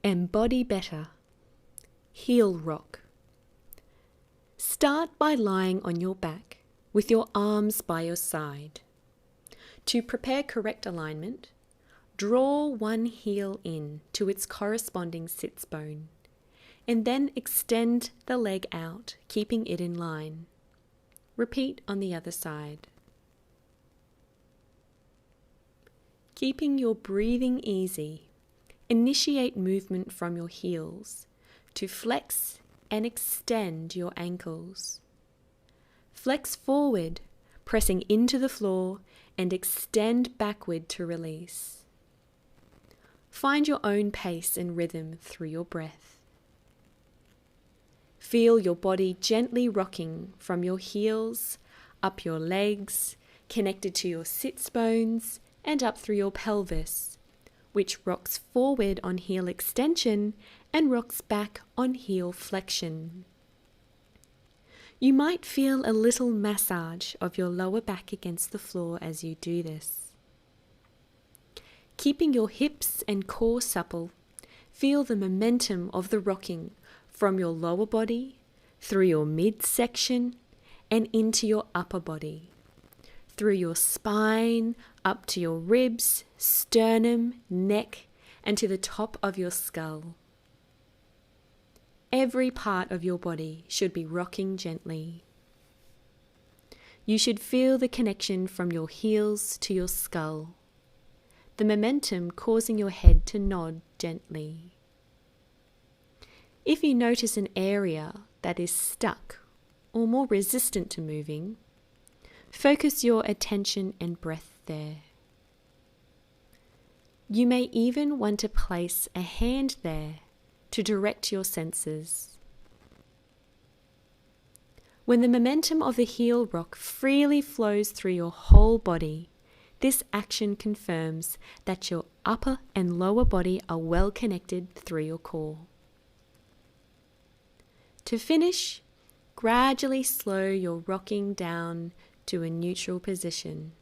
Embody Better. Heel rock. Start by lying on your back with your arms by your side. To prepare correct alignment, draw one heel in to its corresponding sits bone, and then extend the leg out, keeping it in line. Repeat on the other side. Keeping your breathing easy, initiate movement from your heels to flex and extend your ankles. Flex forward, pressing into the floor, and extend backward to release. Find your own pace and rhythm through your breath. Feel your body gently rocking from your heels, up your legs, connected to your sits bones, and up through your pelvis, which rocks forward on heel extension and rocks back on heel flexion. You might feel a little massage of your lower back against the floor as you do this. Keeping your hips and core supple, feel the momentum of the rocking from your lower body, through your midsection, and into your upper body, through your spine, up to your ribs, sternum, neck, and to the top of your skull. Every part of your body should be rocking gently. You should feel the connection from your heels to your skull, the momentum causing your head to nod gently. If you notice an area that is stuck or more resistant to moving, focus your attention and breath there. You may even want to place a hand there to direct your senses. When the momentum of the heel rock freely flows through your whole body, this action confirms that your upper and lower body are well connected through your core. To finish, gradually slow your rocking down to a neutral position.